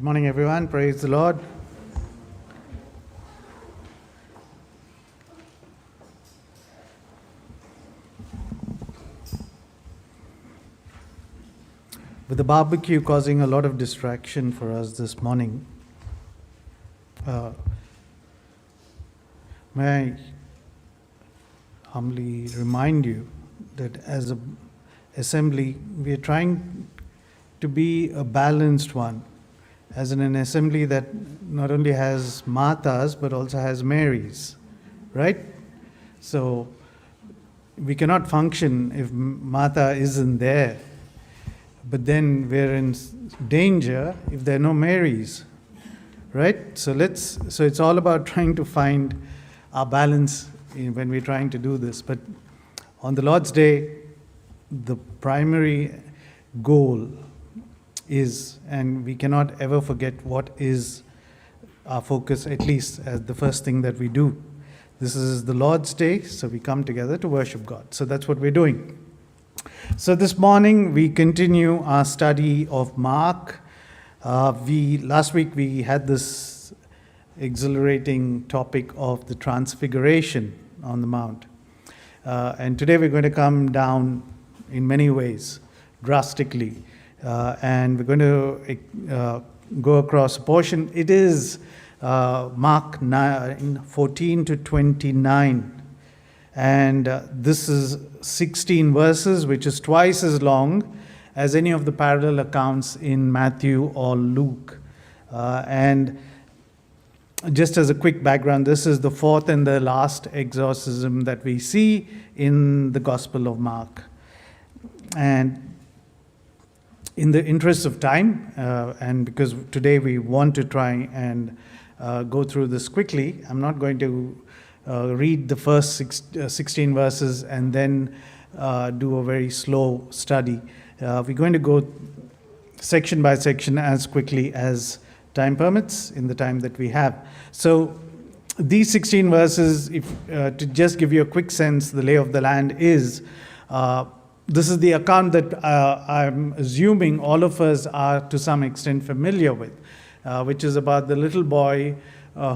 Good morning, everyone. Praise the Lord. With the barbecue causing a lot of distraction for us this morning, may I humbly remind you that as an assembly, we are trying to be a balanced one, as in an assembly that not only has Marthas but also has Marys, right? So we cannot function if Martha isn't there, but then we're in danger if there are no Marys, right? So it's all about trying to find our balance when we're trying to do this. But on the Lord's Day, the primary goal is, and we cannot ever forget what is our focus, at least as the first thing that we do. This is the Lord's Day, so we come together to worship God. So that's what we're doing. So this morning we continue our study of Mark. Last week we had this exhilarating topic of the Transfiguration on the Mount. And today we're going to come down in many ways, drastically. And we're going to go across a portion. It is Mark 9:14 to 29. And this is 16 verses, which is twice as long as any of the parallel accounts in Matthew or Luke. And just as a quick background, this is the fourth and the last exorcism that we see in the Gospel of Mark. And in the interest of time, and because today we want to try and go through this quickly, I'm not going to read the first 16 verses and then do a very slow study. We're going to go section by section as quickly as time permits in the time that we have. So these 16 verses, to just give you a quick sense, the lay of the land is, this is the account that I'm assuming all of us are to some extent familiar with, which is about the little boy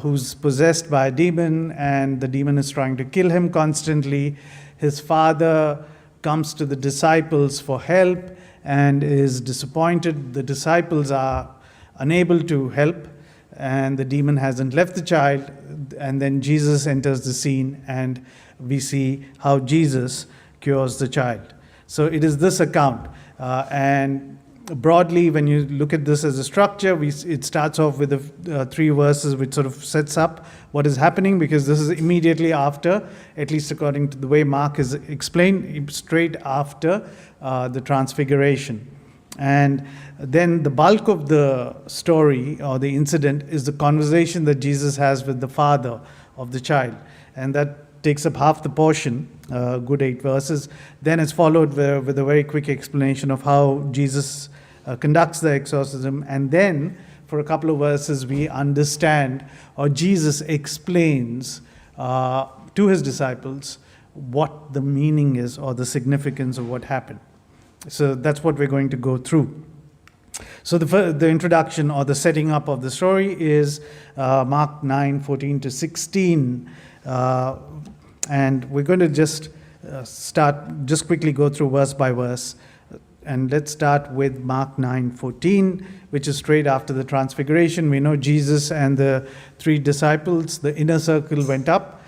who's possessed by a demon, and the demon is trying to kill him constantly. His father comes to the disciples for help and is disappointed. The disciples are unable to help, and the demon hasn't left the child. And then Jesus enters the scene, and we see how Jesus cures the child. So it is this account. And broadly, when you look at this as a structure, it starts off with the 3 verses, which sort of sets up what is happening, because this is immediately after, at least according to the way Mark is explained, straight after the Transfiguration. And then the bulk of the story or the incident is the conversation that Jesus has with the father of the child. And that takes up half the portion, good 8 verses. Then it's followed with a very quick explanation of how Jesus conducts the exorcism. And then for a couple of verses we understand, or Jesus explains to his disciples what the meaning is or the significance of what happened. So that's what we're going to go through. So the introduction or the setting up of the story is Mark 9:14 to 16. And we're going to just quickly go through verse by verse. And let's start with Mark 9:14, which is straight after the Transfiguration. We know Jesus and the 3 disciples, the inner circle went up.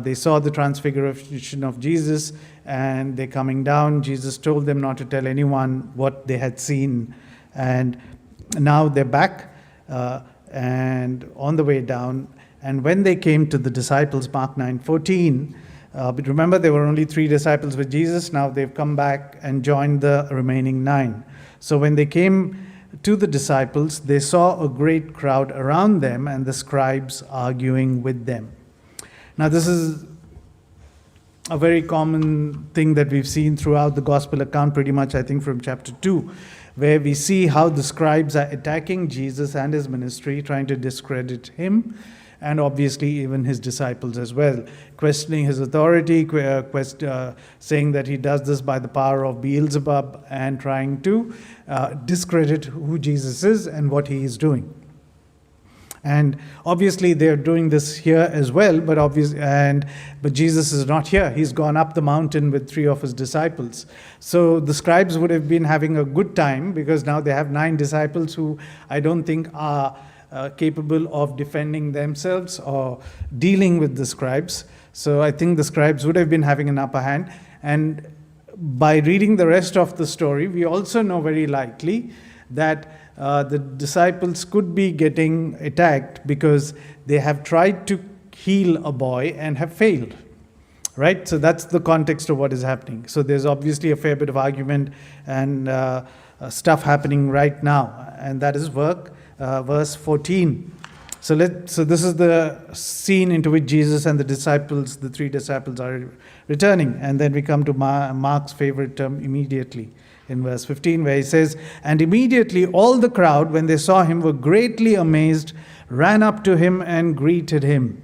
They saw the Transfiguration of Jesus, and they're coming down. Jesus told them not to tell anyone what they had seen. And now they're back and on the way down. And when they came to the disciples, Mark 9:14, but remember there were only 3 disciples with Jesus. Now they've come back and joined the remaining 9. So when they came to the disciples, they saw a great crowd around them and the scribes arguing with them. Now this is a very common thing that we've seen throughout the gospel account, pretty much I think from chapter 2, where we see how the scribes are attacking Jesus and his ministry, trying to discredit him. and obviously even his disciples as well, questioning his authority, saying that he does this by the power of Beelzebub, and trying to discredit who Jesus is and what he is doing. And obviously they're doing this here as well, but Jesus is not here. He's gone up the mountain with 3 of his disciples. So the scribes would have been having a good time, because now they have 9 disciples who I don't think are capable of defending themselves or dealing with the scribes. So I think the scribes would have been having an upper hand. And by reading the rest of the story, we also know very likely that the disciples could be getting attacked because they have tried to heal a boy and have failed. Right? So that's the context of what is happening. So there's obviously a fair bit of argument and stuff happening right now. And that is verse 14. So this is the scene into which Jesus and the 3 disciples are returning. And then we come to Mark's favorite term, immediately, in verse 15, where he says, "And immediately all the crowd, when they saw him, were greatly amazed, ran up to him and greeted him."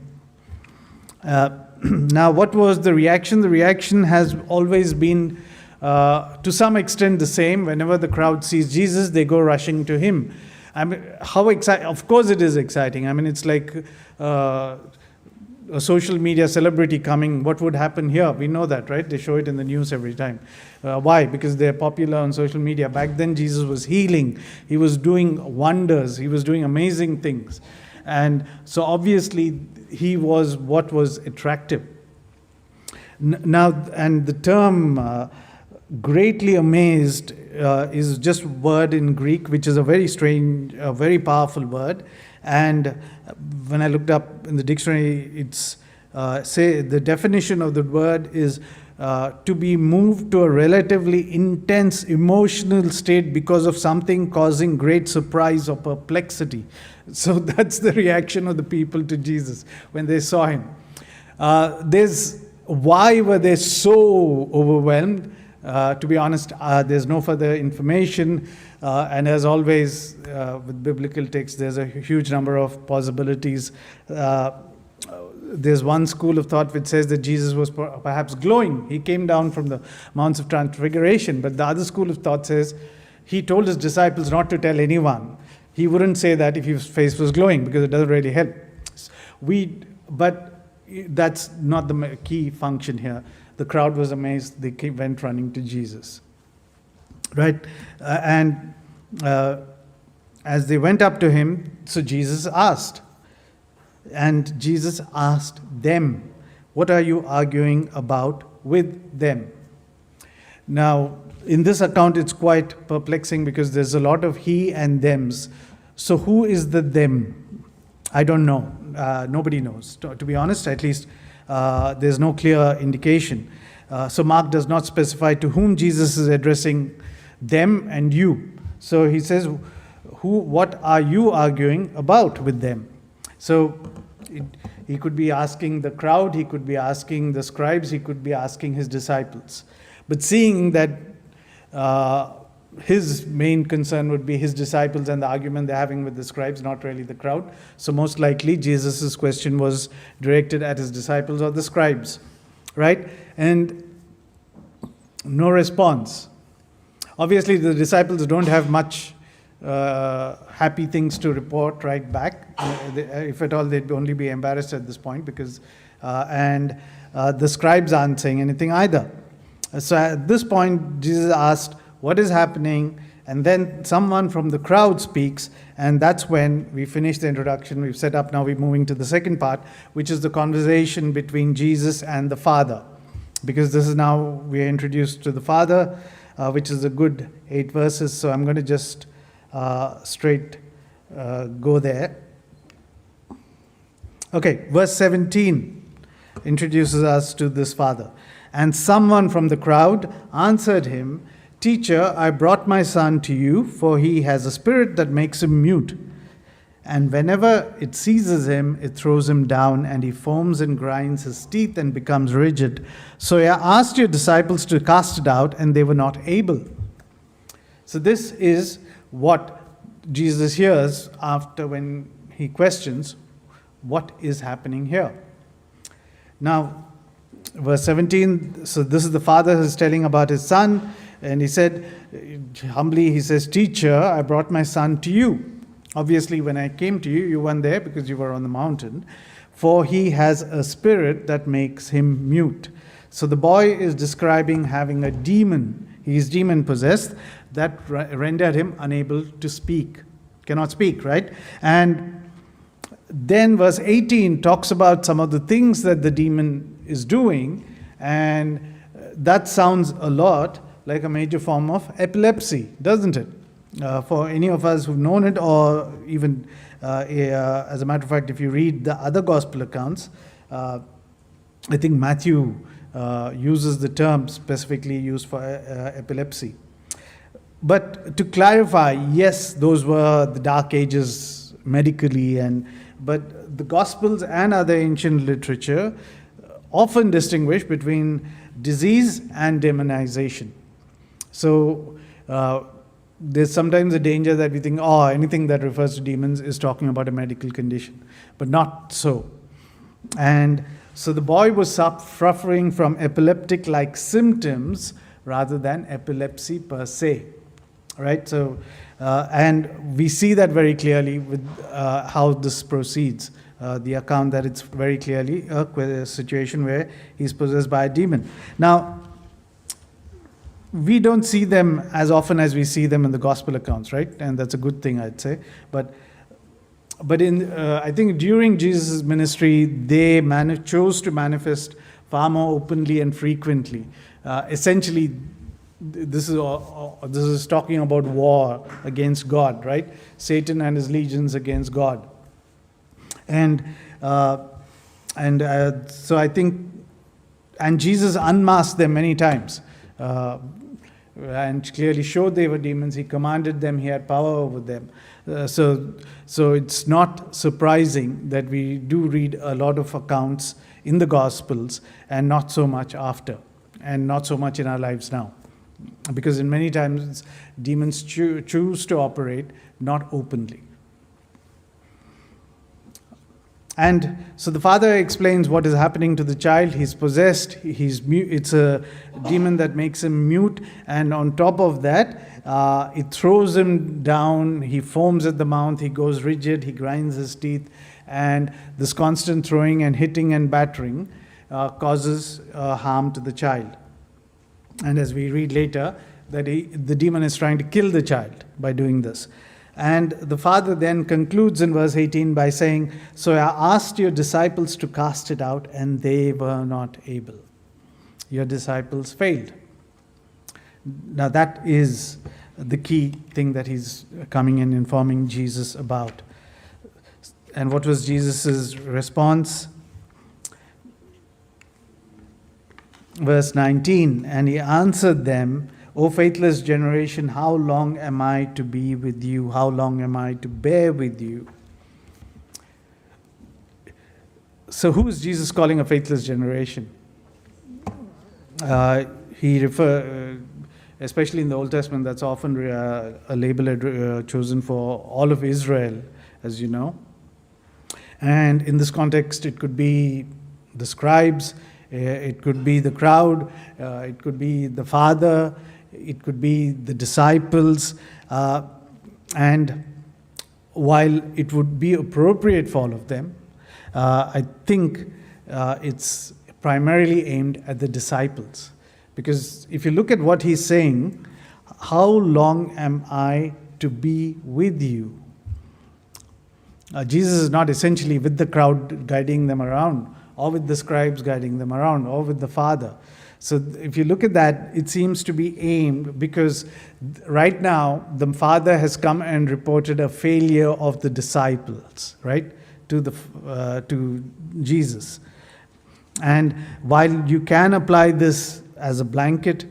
Now, what was the reaction? The reaction has always been, to some extent, the same. Whenever the crowd sees Jesus, they go rushing to him. I mean, how exciting! Of course, it is exciting. I mean, it's like a social media celebrity coming. What would happen here? We know that, right? They show it in the news every time. Why? Because they're popular on social media. Back then, Jesus was healing. He was doing wonders. He was doing amazing things. And so obviously, he was what was attractive. Now, and the term greatly amazed is just a word in Greek, which is a very strange, very powerful word. And when I looked up in the dictionary, it's the definition of the word is to be moved to a relatively intense emotional state because of something causing great surprise or perplexity. So that's the reaction of the people to Jesus when they saw him. Why were they so overwhelmed? To be honest, there's no further information. And as always, with biblical texts, there's a huge number of possibilities. There's one school of thought which says that Jesus was perhaps glowing. He came down from the Mounts of Transfiguration. But the other school of thought says he told his disciples not to tell anyone. He wouldn't say that if his face was glowing, because it doesn't really help. But that's not the key function here. The crowd was amazed. They went running to Jesus. Right? And as they went up to him, so Jesus asked. And Jesus asked them, "What are you arguing about with them?" Now, in this account, it's quite perplexing because there's a lot of he and thems. So who is the them? I don't know. Nobody knows. To be honest, at least there's no clear indication. So Mark does not specify to whom Jesus is addressing them and you. So he says, what are you arguing about with them? So he could be asking the crowd, he could be asking the scribes, he could be asking his disciples. But seeing that his main concern would be his disciples and the argument they're having with the scribes, not really the crowd. So most likely Jesus' question was directed at his disciples or the scribes, right? And no response. Obviously, the disciples don't have much happy things to report right back. If at all, they'd only be embarrassed at this point because, the scribes aren't saying anything either. So at this point, Jesus asked, "What is happening?" And then someone from the crowd speaks, and that's when we finish the introduction. We've set up, now we're moving to the second part, which is the conversation between Jesus and the Father. Because this is now, we are introduced to the Father, which is a good 8 verses. So I'm going to just straight go there. Okay, verse 17 introduces us to this Father. "And someone from the crowd answered him, 'Teacher, I brought my son to you, for he has a spirit that makes him mute. And whenever it seizes him, it throws him down, and he foams and grinds his teeth and becomes rigid. So I asked your disciples to cast it out, and they were not able.'" So this is what Jesus hears after when he questions, what is happening here. Now, verse 17, so this is the father who's telling about his son, and he said, humbly, he says, "Teacher, I brought my son to you. Obviously, when I came to you, you weren't there because you were on the mountain. For he has a spirit that makes him mute." So the boy is describing having a demon. He is demon possessed that rendered him unable to speak. Cannot speak, right? And then verse 18 talks about some of the things that the demon is doing, and that sounds a lot like a major form of epilepsy, doesn't it? For any of us who've known it, or even as a matter of fact, if you read the other gospel accounts, I think Matthew uses the term specifically used for epilepsy. But to clarify, yes, those were the dark ages medically, but the Gospels and other ancient literature often distinguish between disease and demonization. So there's sometimes a danger that we think, anything that refers to demons is talking about a medical condition, but not so. And so the boy was suffering from epileptic-like symptoms rather than epilepsy per se. Right? So, and we see that very clearly with how this proceeds. The account that it's very clearly a situation where he's possessed by a demon. Now, we don't see them as often as we see them in the gospel accounts, right? And that's a good thing, I'd say. But I think during Jesus' ministry, they chose to manifest far more openly and frequently. Essentially, this is talking about war against God, right? Satan and his legions against God. And so I think, and Jesus unmasked them many times. And clearly showed they were demons. He commanded them. He had power over them. So it's not surprising that we do read a lot of accounts in the Gospels and not so much after, and not so much in our lives now. Because in many times demons choose to operate not openly. And so the father explains what is happening to the child. He's possessed. It's a demon that makes him mute. And on top of that, it throws him down. He foams at the mouth. He goes rigid. He grinds his teeth. And this constant throwing and hitting and battering causes harm to the child. And as we read later, that the demon is trying to kill the child by doing this. And the father then concludes in verse 18 by saying, "So I asked your disciples to cast it out, and they were not able." Your disciples failed. Now that is the key thing that he's coming and informing Jesus about. And what was Jesus' response? Verse 19, "And he answered them, 'O faithless generation, how long am I to be with you? How long am I to bear with you?'" So who is Jesus calling a faithless generation? Especially in the Old Testament, that's often a label chosen for all of Israel, as you know. And in this context, it could be the scribes, it could be the crowd, it could be the father, it could be the disciples. And while it would be appropriate for all of them, I think it's primarily aimed at the disciples. Because if you look at what he's saying, how long am I to be with you? Jesus is not essentially with the crowd guiding them around, or with the scribes guiding them around, or with the Father. So if you look at that, it seems to be aimed, because right now the Father has come and reported a failure of the disciples, right, to Jesus. And while you can apply this as a blanket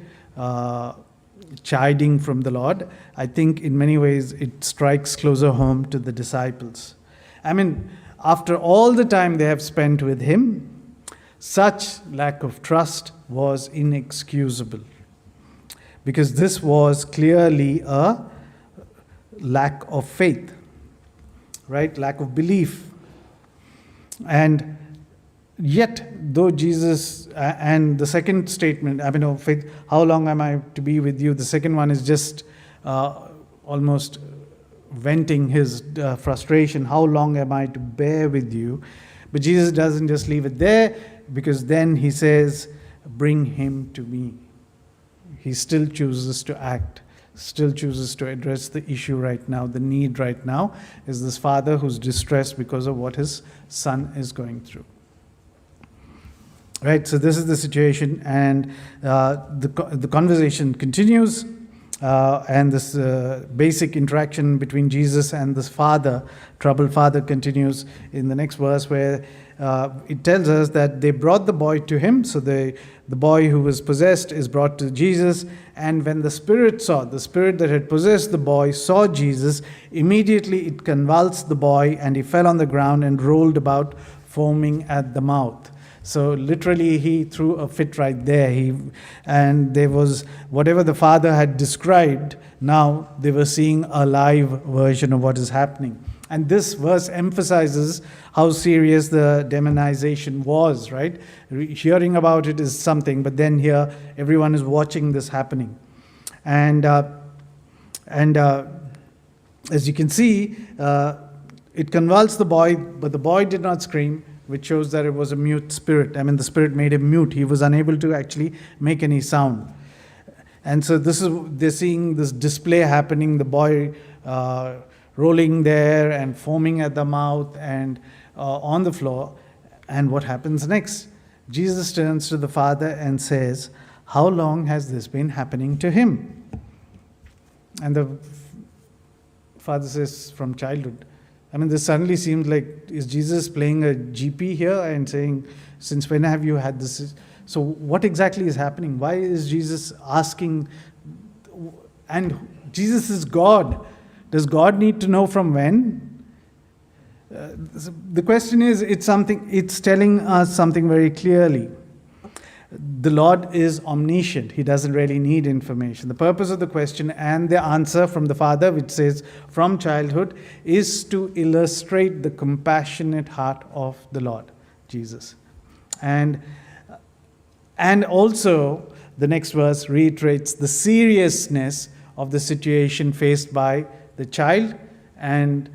chiding from the Lord, I think in many ways it strikes closer home to the disciples. I mean, after all the time they have spent with him, such lack of trust was inexcusable. Because this was clearly a lack of faith, right? Lack of belief. And yet, though Jesus, and the second statement, I mean, of faith, how long am I to be with you? The second one is just almost venting his frustration. How long am I to bear with you? But Jesus doesn't just leave it there, because then he says, bring him to me. He still chooses to act, still chooses to address the issue right now. The need right now is this father who's distressed because of what his son is going through. Right, so this is the situation, and the conversation continues, and this basic interaction between Jesus and this father, troubled father, continues in the next verse, where it tells us that they brought the boy to him. So the boy who was possessed is brought to Jesus, and when the spirit that had possessed the boy saw Jesus, immediately it convulsed the boy, and he fell on the ground and rolled about, foaming at the mouth. So literally he threw a fit right there. And there was whatever the father had described, now they were seeing a live version of what is happening. And this verse emphasizes how serious the demonization was, right? Hearing about it is something, but then here everyone is watching this happening. And as you can see, it convulsed the boy, but the boy did not scream, which shows that it was a mute spirit. I mean, the spirit made him mute. He was unable to actually make any sound. And so they're seeing this display happening, the boy rolling there and foaming at the mouth and on the floor. And what happens next? Jesus turns to the father and says, how long has this been happening to him? And the father says, from childhood. I mean, this suddenly seems like, is Jesus playing a GP here and saying, since when have you had this? So what exactly is happening? Why is Jesus asking? And Jesus is God. Does God need to know from when? The question is, it's telling us something very clearly. The Lord is omniscient. He doesn't really need information. The purpose of the question and the answer from the Father, which says from childhood, is to illustrate the compassionate heart of the Lord Jesus. And also, the next verse reiterates the seriousness of the situation faced by the child and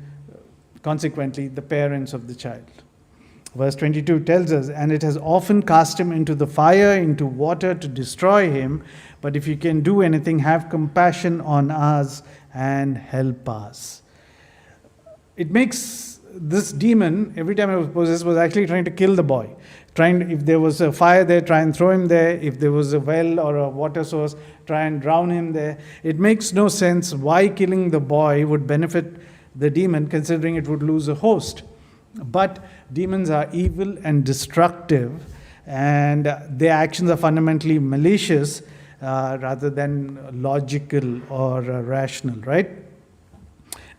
consequently the parents of the child. Verse 22 tells us, and it has often cast him into the fire, into water to destroy him. But if you can do anything, have compassion on us and help us. It makes this demon, every time it was possessed, was actually trying to kill the boy. If there was a fire there, try and throw him there. If there was a well or a water source, try and drown him there. It makes no sense why killing the boy would benefit the demon, considering it would lose a host. But demons are evil and destructive, and their actions are fundamentally malicious rather than logical or rational, right?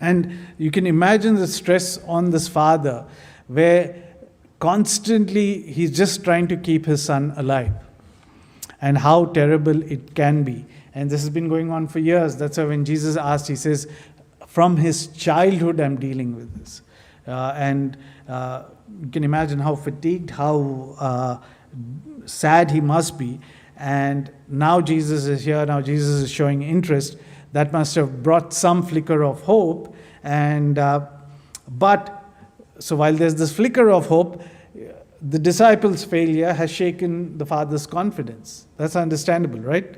And you can imagine the stress on this father, where constantly he's just trying to keep his son alive, and how terrible it can be. And this has been going on for years. That's why when Jesus asked, he says, from his childhood I'm dealing with this. And you can imagine how fatigued, how sad he must be. And now Jesus is here, now Jesus is showing interest. That must have brought some flicker of hope. But so while there's this flicker of hope, the disciples' failure has shaken the Father's confidence. That's understandable, right?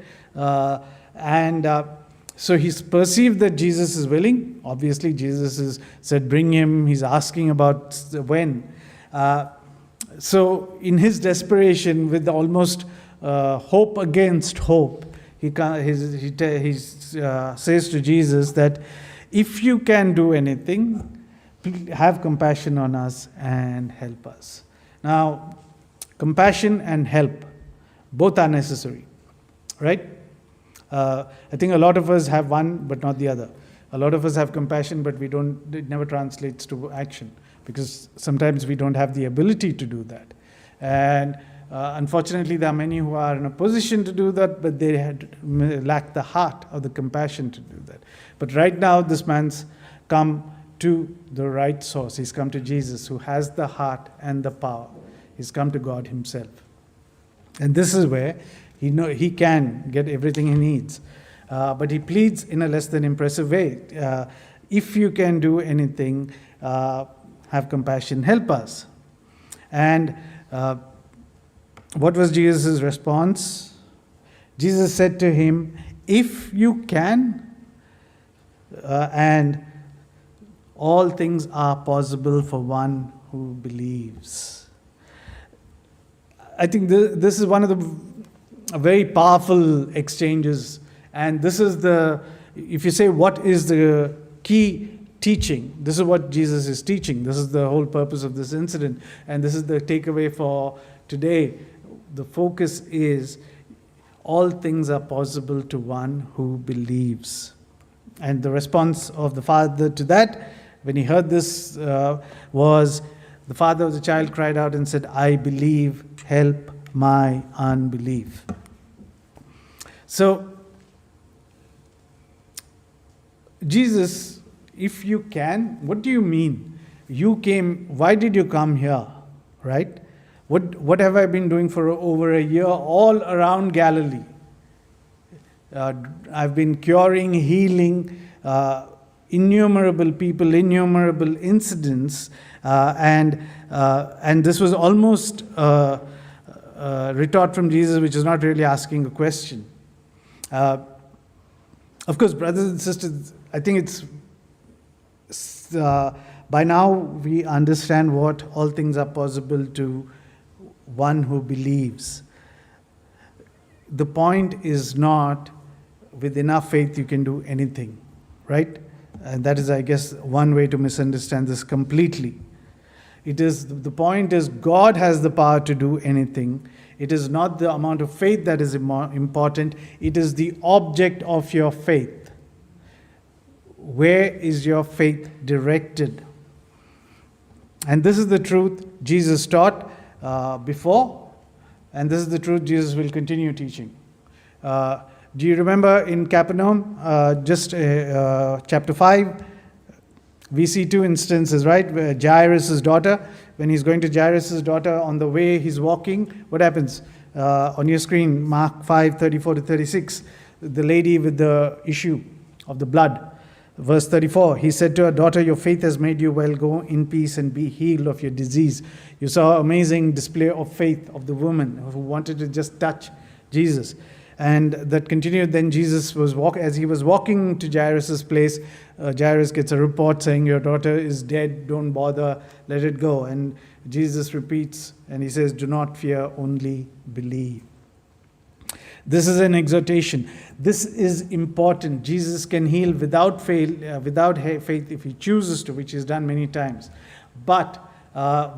So he's perceived that Jesus is willing. Obviously, Jesus has said, bring him. He's asking about when. So in his desperation, with almost hope against hope, he says to Jesus that if you can do anything, have compassion on us and help us. Now, compassion and help, both are necessary, right? I think a lot of us have one, but not the other. A lot of us have compassion, but it never translates to action, because sometimes we don't have the ability to do that. And unfortunately, there are many who are in a position to do that, but they lack the heart or the compassion to do that. But right now, this man's come to the right source. He's come to Jesus, who has the heart and the power. He's come to God himself. And this is where he can get everything he needs. But he pleads in a less than impressive way. If you can do anything, have compassion, help us. And what was Jesus' response? Jesus said to him, if you can, and all things are possible for one who believes. I think this is one of the very powerful exchanges. And this is if you say what is the key teaching, this is what Jesus is teaching. This is the whole purpose of this incident. And this is the takeaway for today. The focus is all things are possible to one who believes. And the response of the father to that, when he heard this, was the father of the child cried out and said, I believe, help my unbelief. So, Jesus, if you can, what do you mean? You came, why did you come here? Right? What have I been doing for over a year all around Galilee? I've been curing, healing innumerable people, innumerable incidents, and this was almost a retort from Jesus, which is not really asking a question. Of course, brothers and sisters, I think it's by now we understand what all things are possible to one who believes. The point is not with enough faith you can do anything, right? And that is, I guess, one way to misunderstand this completely. The point is God has the power to do anything. It is not the amount of faith that is important. It is the object of your faith. Where is your faith directed? And this is the truth Jesus taught before, and this is the truth Jesus will continue teaching. Do you remember in Capernaum, chapter 5, we see two instances, right? Where Jairus' daughter, when he's going to Jairus' daughter, on the way he's walking, what happens? On your screen, Mark 5:34 to 36, the lady with the issue of the blood. Verse 34, he said to her, daughter, your faith has made you well. Go in peace and be healed of your disease. You saw an amazing display of faith of the woman who wanted to just touch Jesus. And that continued. Then Jesus as he was walking to Jairus' place, Jairus gets a report saying, your daughter is dead, don't bother, let it go. And Jesus repeats and he says, do not fear, only believe. This is an exhortation. This is important. Jesus can heal without faith if he chooses to, which he's done many times. But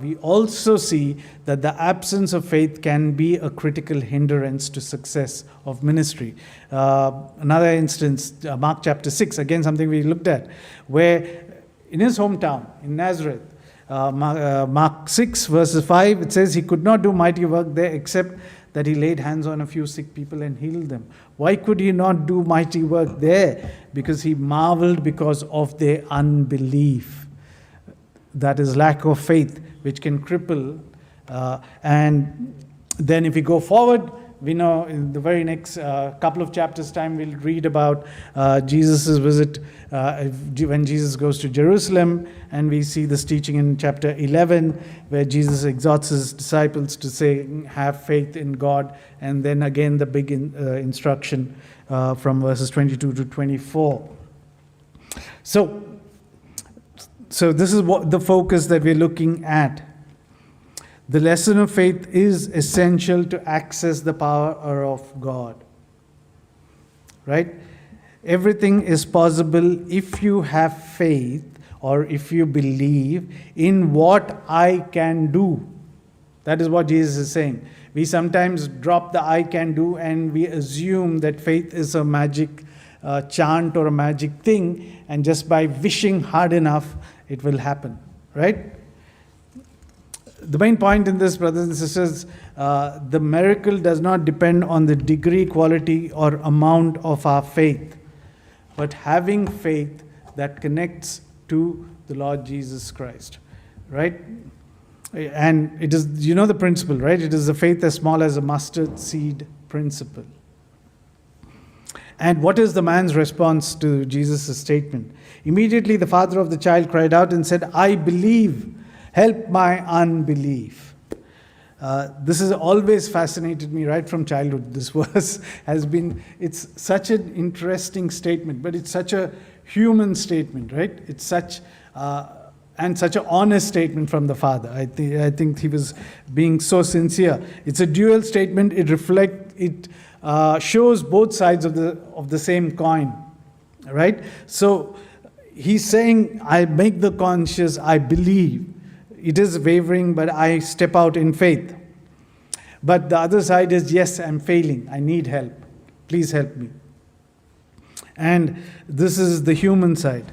we also see that the absence of faith can be a critical hindrance to success of ministry. Another instance, Mark chapter 6, again something we looked at, where in his hometown, in Nazareth, Mark 6 verses 5, it says he could not do mighty work there except that he laid hands on a few sick people and healed them. Why could he not do mighty work there? Because he marveled because of their unbelief. That is lack of faith, which can cripple. And then if we go forward, we know in the very next couple of chapters' time, we'll read about Jesus' visit when Jesus goes to Jerusalem. And we see this teaching in chapter 11, where Jesus exhorts his disciples to say, have faith in God. And then again, the big instruction from verses 22 to 24. So this is what the focus that we're looking at. The lesson of faith is essential to access the power of God. Right? Everything is possible if you have faith or if you believe in what I can do. That is what Jesus is saying. We sometimes drop the I can do and we assume that faith is a magic chant or a magic thing, and just by wishing hard enough, it will happen. Right? The main point in this, brothers and sisters, the miracle does not depend on the degree, quality, or amount of our faith, but having faith that connects to the Lord Jesus Christ, right? And it is, you know the principle, right? It is a faith as small as a mustard seed principle. And what is the man's response to Jesus' statement? Immediately the father of the child cried out and said, I believe, help my unbelief. This has always fascinated me right from childhood. This verse has been, it's such an interesting statement, but it's such a human statement, right? It's such, and such an honest statement from the father. I think he was being so sincere. It's a dual statement. It shows both sides of the same coin, right? So he's saying, I make the conscious, I believe. It is wavering, but I step out in faith. But the other side is, yes, I'm failing. I need help. Please help me. And this is the human side.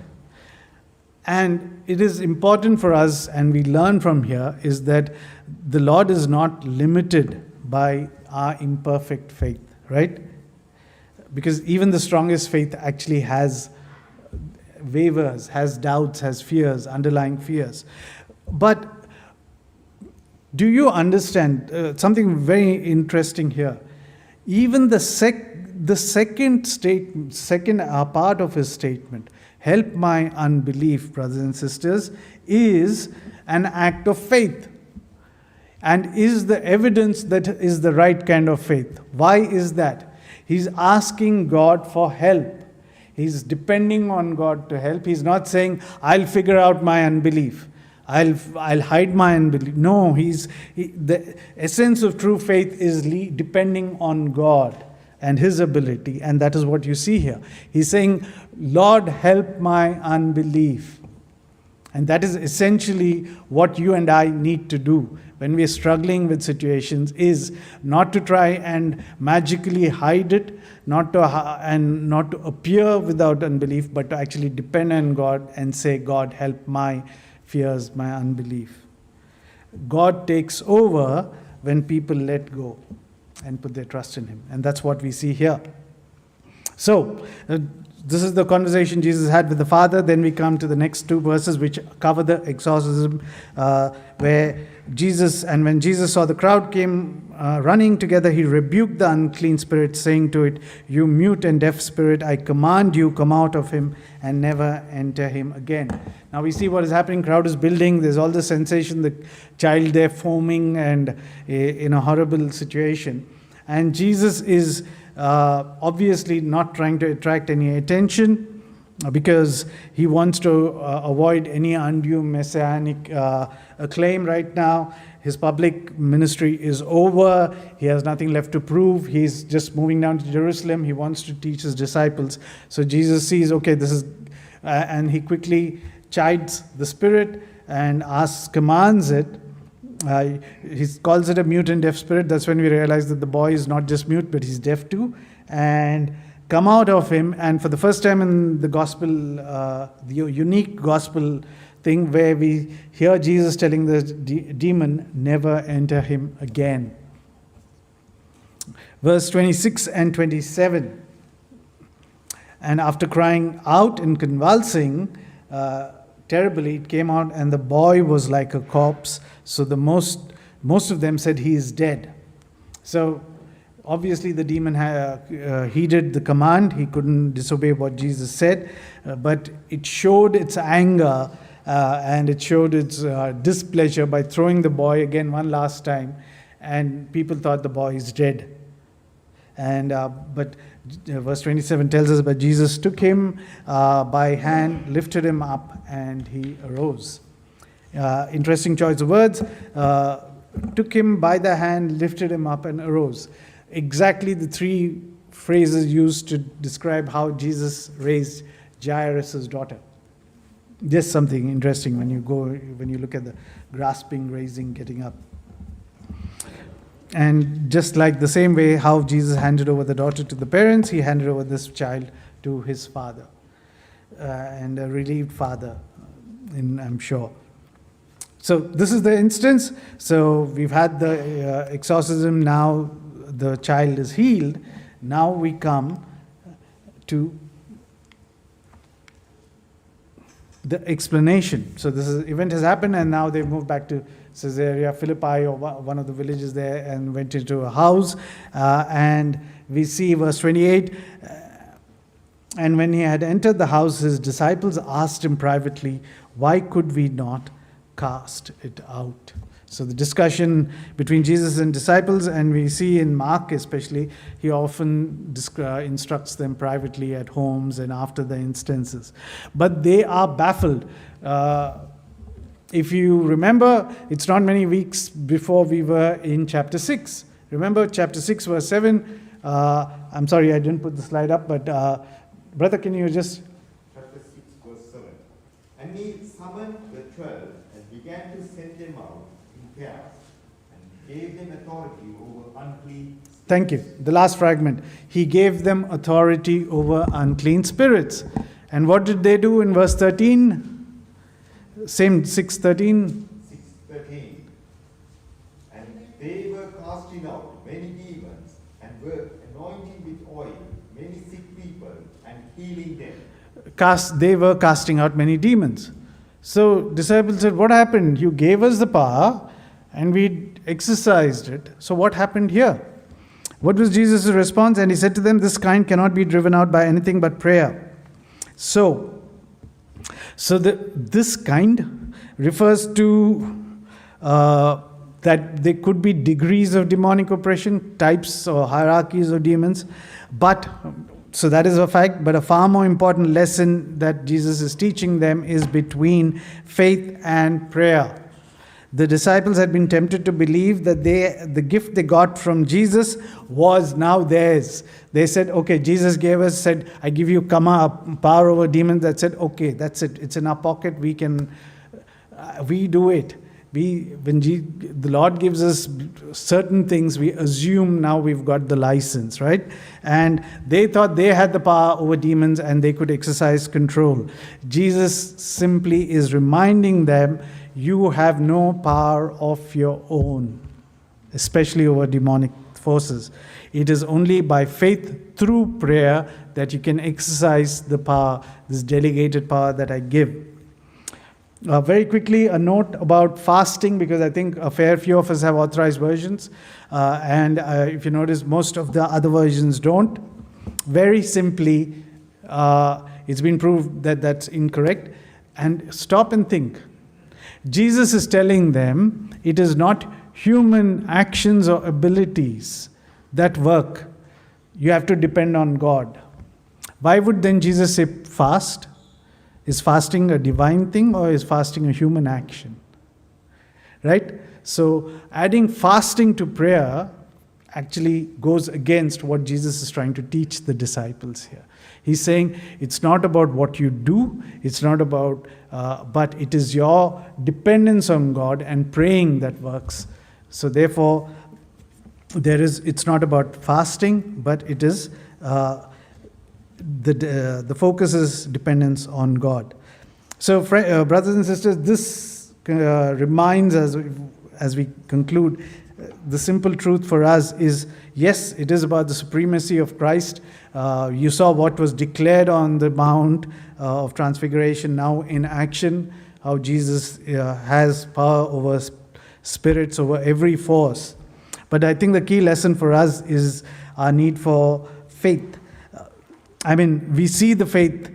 And it is important for us, and we learn from here, is that the Lord is not limited by our imperfect faith, right? Because even the strongest faith actually has wavers, has doubts, has fears, underlying fears. But do you understand something very interesting here? Even the second statement, part of his statement, help my unbelief, brothers and sisters, is an act of faith. And is the evidence that is the right kind of faith. Why is that? He's asking God for help. He's depending on God to help. He's not saying, I'll figure out my unbelief. I'll hide my unbelief. No, the essence of true faith is depending on God and His ability. And that is what you see here. He's saying, Lord, help my unbelief. And that is essentially what you and I need to do when we are struggling with situations, is not to try and magically hide it, not to appear without unbelief, but to actually depend on God and say, God, help my fears, my unbelief. God takes over when people let go and put their trust in Him. And that's what we see here. So, this is the conversation Jesus had with the Father. Then we come to the next two verses which cover the exorcism, where when Jesus saw the crowd came running together, He rebuked the unclean spirit, saying to it, you mute and deaf spirit, I command you, come out of him and never enter him again. Now we see what is happening. Crowd is building. There's all the sensation, the child there foaming and in a horrible situation. And Jesus is obviously not trying to attract any attention, because He wants to avoid any undue messianic acclaim right now. His public ministry is over. He has nothing left to prove. He's just moving down to Jerusalem. He wants to teach His disciples. So Jesus sees, okay, this is, and He quickly chides the spirit and commands it. He calls it a mute and deaf spirit. That's when we realize that the boy is not just mute, but he's deaf too. And come out of him. And for the first time in the gospel, the unique gospel thing, where we hear Jesus telling the demon, never enter him again. Verse 26 and 27. And after crying out and convulsing terribly, it came out, and the boy was like a corpse. So the most of them said, he is dead. So obviously the demon heeded the command. He couldn't disobey what Jesus said, but it showed its anger and it showed its displeasure by throwing the boy again one last time, and people thought the boy is dead. And but verse 27 tells us, but Jesus took him by hand, lifted him up, and he arose. Interesting choice of words. Took him by the hand, lifted him up, and arose. Exactly the three phrases used to describe how Jesus raised Jairus' daughter. Just something interesting when you look at the grasping, raising, getting up. And just like the same way how Jesus handed over the daughter to the parents, He handed over this child to his father, and a relieved father, I'm sure. So this is the instance. So we've had the exorcism. Now the child is healed. Now we come to the explanation. So event has happened, and now they've moved back to Caesarea Philippi, or one of the villages there, and went into a house. And we see verse 28, and when he had entered the house, his disciples asked him privately, why could we not cast it out? So the discussion between Jesus and disciples, and we see in Mark especially, he often instructs them privately at homes and after the instances. But they are baffled. If you remember, it's not many weeks before we were in chapter 6. Remember chapter 6 verse 7? I'm sorry, I didn't put the slide up, but brother, can you just... Chapter 6 verse 7. And he summoned the 12 and began to send them out in pairs and gave them authority over unclean spirits. Thank you. The last fragment. He gave them authority over unclean spirits. And what did they do in verse 13? Same 6:13. 6:13. And they were casting out many demons and were anointing with oil many sick people and healing them. They were casting out many demons. So disciples said, what happened? You gave us the power and we exercised it. So what happened here? What was Jesus' response? And he said to them, this kind cannot be driven out by anything but prayer. So this kind refers to that there could be degrees of demonic oppression, types or hierarchies of demons. So that is a fact, but a far more important lesson that Jesus is teaching them is between faith and prayer. The disciples had been tempted to believe that the gift they got from Jesus was now theirs. They said, okay, Jesus said, I give you power over demons. That said, okay, that's it. It's in our pocket. We do it. When the Lord gives us certain things, we assume now we've got the license, right? And they thought they had the power over demons and they could exercise control. Jesus simply is reminding them, you have no power of your own, especially over demonic forces. It is only by faith through prayer that you can exercise the power, this delegated power that I give. Very quickly, a note about fasting, because I think a fair few of us have authorized versions. And if you notice, most of the other versions don't. Very simply, it's been proved that that's incorrect. And stop and think. Jesus is telling them it is not human actions or abilities that work. You have to depend on God. Why would then Jesus say fast? Is fasting a divine thing or is fasting a human action? Right? So adding fasting to prayer actually goes against what Jesus is trying to teach the disciples here. He's saying it's not about what you do, it's not about, but it is your dependence on God and praying that works. So therefore, it's not about fasting, but it is the focus is dependence on God. So, brothers and sisters, this reminds us, as we conclude, the simple truth for us is, yes, it is about the supremacy of Christ. You saw what was declared on the Mount of Transfiguration now in action, how Jesus has power over spirits, over every force. But I think the key lesson for us is our need for faith. We see the faith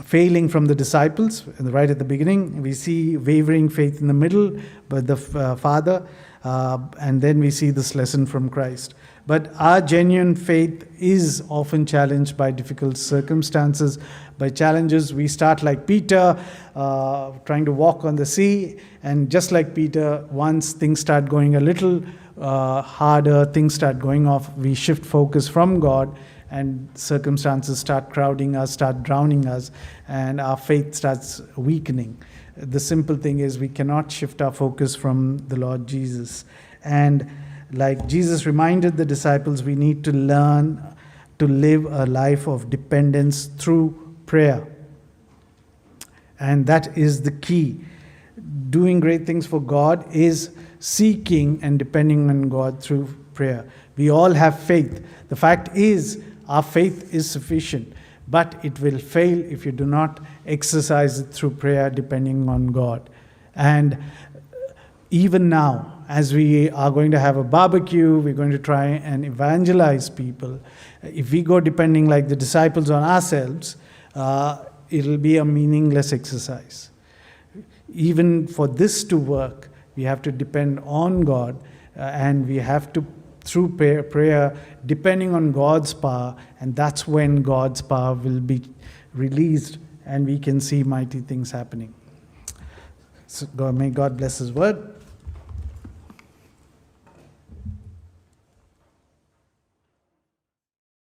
failing from the disciples right at the beginning. We see wavering faith in the middle, but the Father, and then we see this lesson from Christ. But our genuine faith is often challenged by difficult circumstances, by challenges. We start like Peter, trying to walk on the sea, and just like Peter, once things start going a little harder, things start going off, we shift focus from God, and circumstances start crowding us, start drowning us, and our faith starts weakening. The simple thing is we cannot shift our focus from the Lord Jesus. And like Jesus reminded the disciples, we need to learn to live a life of dependence through prayer. And that is the key. Doing great things for God is seeking and depending on God through prayer. We all have faith. The fact is, our faith is sufficient. but it will fail if you do not exercise it through prayer, depending on God. And even now, as we are going to have a barbecue, we're going to try and evangelize people. If we go depending like the disciples on ourselves, it'll be a meaningless exercise. Even for this to work, we have to depend on God, and we have to, through prayer, depending on God's power, and that's when God's power will be released and we can see mighty things happening. So may God bless His word.